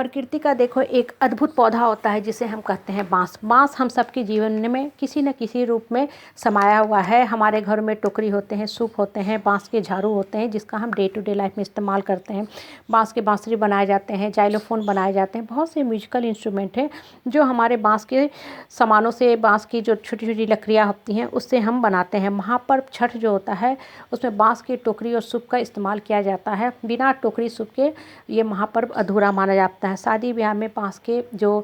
प्रकृति का देखो एक अद्भुत पौधा होता है जिसे हम कहते हैं बांस। बांस हम सबके जीवन में किसी न किसी रूप में समाया हुआ है। हमारे घर में टोकरी होते हैं, सूप होते हैं, बांस के झाड़ू होते हैं जिसका हम डे टू डे लाइफ में इस्तेमाल करते हैं। बांस के बांसुरी बनाए जाते हैं, जाइलोफोन बनाए जाते हैं, बहुत से म्यूजिकल इंस्ट्रूमेंट हैं जो हमारे बांस के सामानों से, बांस की जो छोटी छोटी लकड़ियाँ होती हैं उससे हम बनाते हैं। महापर्व छठ जो होता है उसमें बांस की टोकरी और सूप का इस्तेमाल किया जाता है। बिना टोकरी सूप के ये महापर्व अधूरा माना जाता है। शादी ब्याह में बांस के जो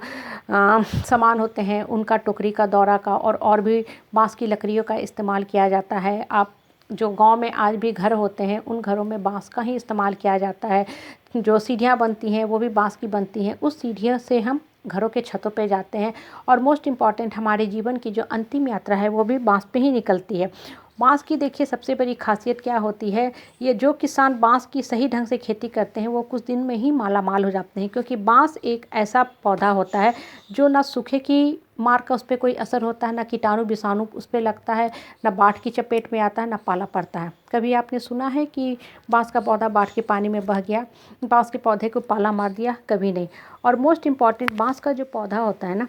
सामान होते हैं उनका, टोकरी का, दौरा का और भी बांस की लकड़ियों का इस्तेमाल किया जाता है। आप जो गांव में आज भी घर होते हैं उन घरों में बांस का ही इस्तेमाल किया जाता है। जो सीढ़ियाँ बनती हैं वो भी बांस की बनती हैं। उस सीढ़ियों से हम घरों के छतों पे जाते हैं और मोस्ट इम्पॉर्टेंट हमारे जीवन की जो अंतिम यात्रा है वो भी बांस पे ही निकलती है। बांस की देखिए सबसे बड़ी खासियत क्या होती है, ये जो किसान बांस की सही ढंग से खेती करते हैं वो कुछ दिन में ही माला माल हो जाते हैं, क्योंकि बांस एक ऐसा पौधा होता है जो ना सूखे की मार का उस पर कोई असर होता है, ना कीटाणु विषाणु उस पर लगता है, ना बाढ़ की चपेट में आता है, ना पाला पड़ता है। कभी आपने सुना है कि बांस का पौधा बाढ़ के पानी में बह गया, बांस के पौधे को पाला मार दिया? कभी नहीं। और मोस्ट इम्पॉर्टेंट, बांस का जो पौधा होता है ना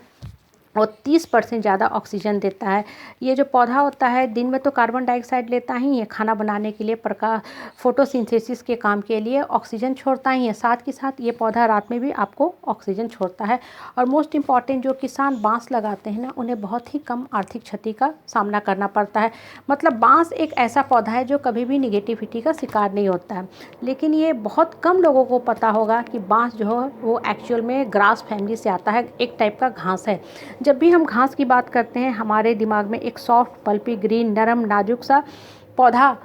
वो 30% ज़्यादा ऑक्सीजन देता है। ये जो पौधा होता है दिन में तो कार्बन डाइऑक्साइड लेता ही है, खाना बनाने के लिए, प्रकाश, फोटोसिंथेसिस के काम के लिए ऑक्सीजन छोड़ता ही है, साथ के साथ ये पौधा रात में भी आपको ऑक्सीजन छोड़ता है। और मोस्ट इम्पॉर्टेंट, जो किसान बांस लगाते हैं ना उन्हें बहुत ही कम आर्थिक क्षति का सामना करना पड़ता है। मतलब बांस एक ऐसा पौधा है जो कभी भी निगेटिविटी का शिकार नहीं होता है। लेकिन ये बहुत कम लोगों को पता होगा कि बांस जो है वो एक्चुअल में ग्रास फैमिली से आता है, एक टाइप का घास है। जब भी हम घास की बात करते हैं हमारे दिमाग में एक सॉफ्ट, पल्पी, ग्रीन, नरम, नाजुक सा पौधा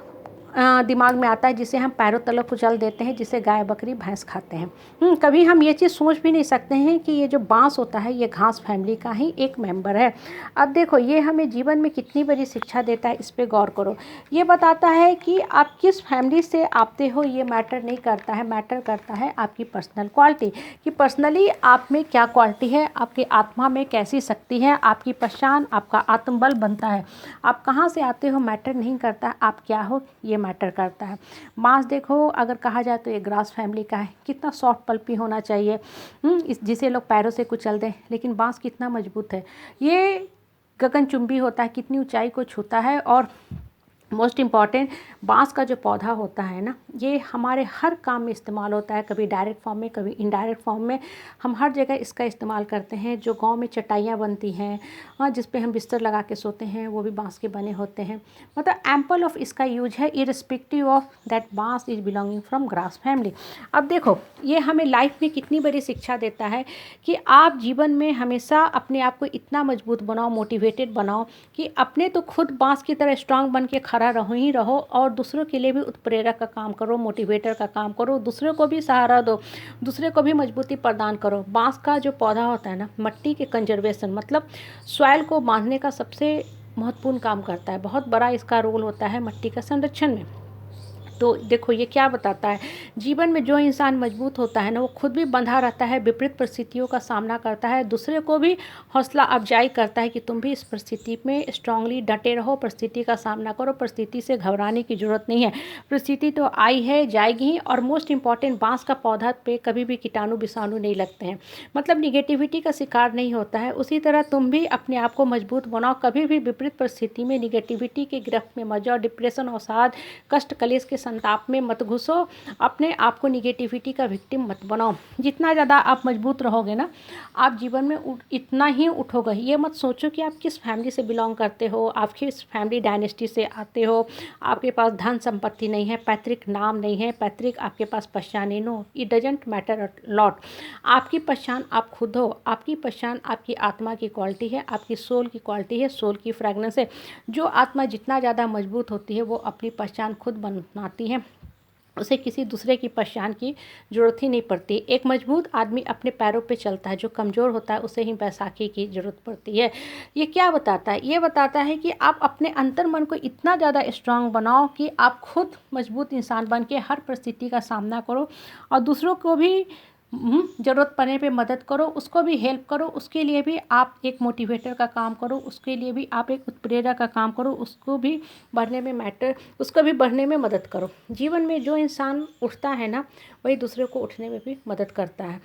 दिमाग में आता है जिसे हम पैरों तले कुचल देते हैं, जिसे गाय, बकरी, भैंस खाते हैं। कभी हम ये चीज़ सोच भी नहीं सकते हैं कि ये जो बांस होता है ये घास फैमिली का ही एक मेंबर है। अब देखो ये हमें जीवन में कितनी बड़ी शिक्षा देता है, इस पे गौर करो। ये बताता है कि आप किस फैमिली से आते हो ये मैटर नहीं करता है, मैटर करता है आपकी पर्सनल क्वालिटी, कि पर्सनली आप में क्या क्वालिटी है, आपकी आत्मा में कैसी शक्ति है, आपकी पहचान, आपका आत्मबल बनता है। आप कहाँ से आते हो मैटर नहीं करता, आप क्या हो ये मैटर करता है। बांस देखो अगर कहा जाए तो ये ग्रास फैमिली का है। कितना सॉफ्ट पल्पी होना चाहिए, जिसे लोग पैरों से कुचल दें, लेकिन बांस कितना मजबूत है। ये गगनचुंबी होता है, कितनी ऊंचाई को छूता है। और मोस्ट इम्पॉर्टेंट, बांस का जो पौधा होता है ना ये हमारे हर काम में इस्तेमाल होता है, कभी डायरेक्ट फॉर्म में, कभी इनडायरेक्ट फॉर्म में। हम हर जगह इसका इस्तेमाल करते हैं। जो गांव में चटाइयाँ बनती हैं जिस पे हम बिस्तर लगा के सोते हैं वो भी बांस के बने होते हैं। मतलब एम्पल ऑफ इसका यूज है, इररिस्पेक्टिव ऑफ दैट बांस is belonging from grass family. अब देखो ये हमें लाइफ में कितनी बड़ी शिक्षा देता है कि आप जीवन में हमेशा अपने आप को इतना मजबूत बनाओ, मोटिवेटेड बनाओ कि अपने तो खुद बांस की तरह स्ट्रांग बन के खड़ा रहो ही रहो, और दूसरों के लिए भी उत्प्रेरक का काम करो, मोटिवेटर का काम करो, दूसरों को भी सहारा दो, दूसरे को भी मजबूती प्रदान करो। बांस का जो पौधा होता है ना मट्टी के कंजर्वेशन, मतलब सॉइल को बांधने का सबसे महत्वपूर्ण काम करता है। बहुत बड़ा इसका रोल होता है मट्टी का संरक्षण में। तो देखो ये क्या बताता है, जीवन में जो इंसान मजबूत होता है ना वो खुद भी बंधा रहता है, विपरीत परिस्थितियों का सामना करता है, दूसरे को भी हौसला अफजाई करता है कि तुम भी इस परिस्थिति में स्ट्रांगली डटे रहो, परिस्थिति का सामना करो, परिस्थिति से घबराने की जरूरत नहीं है, परिस्थिति तो आई है, जाएगी ही। और मोस्ट इम्पॉर्टेंट, बांस का पौधा पे कभी भी कीटाणु विषाणु नहीं लगते हैं, मतलब निगेटिविटी का शिकार नहीं होता है। उसी तरह तुम भी अपने आप को मजबूत बनाओ, कभी भी विपरीत परिस्थिति में निगेटिविटी के गिरफ्त में मत जाओ, डिप्रेशन, अवसाद, कष्ट, कलेश के संताप में मत घुसो, अपने आप को निगेटिविटी का विक्टिम मत बनाओ। जितना ज़्यादा आप मजबूत रहोगे ना आप जीवन में इतना ही उठोगे। ये मत सोचो कि आप किस फैमिली से बिलोंग करते हो, आप किस फैमिली डायनेस्टी से आते हो, आपके पास धन संपत्ति नहीं है, पैतृक नाम नहीं है, पैतृक आपके पास पहचान नहीं। No, it doesn't matter lot. आपकी पहचान आप खुद हो, आपकी पहचान आपकी आत्मा की क्वालिटी है, आपकी सोल की क्वालिटी है, सोल की फ्रेगनेंस है। जो आत्मा जितना ज़्यादा मजबूत होती है वो अपनी पहचान खुद बनाती है, उसे किसी दूसरे की पहचान की ज़रूरत ही नहीं पड़ती। एक मजबूत आदमी अपने पैरों पे चलता है, जो कमज़ोर होता है उसे ही बैसाखी की ज़रूरत पड़ती है। ये क्या बताता है, ये बताता है कि आप अपने अंतर मन को इतना ज़्यादा स्ट्रांग बनाओ कि आप खुद मजबूत इंसान बन के हर परिस्थिति का सामना करो, और दूसरों को भी ज़रूरत पड़ने पे मदद करो, उसको भी हेल्प करो, उसके लिए भी आप एक मोटिवेटर का काम करो, उसके लिए भी आप एक उत्प्रेरक का काम करो, उसको भी बढ़ने में मदद करो। जीवन में जो इंसान उठता है ना वही दूसरे को उठने में भी मदद करता है।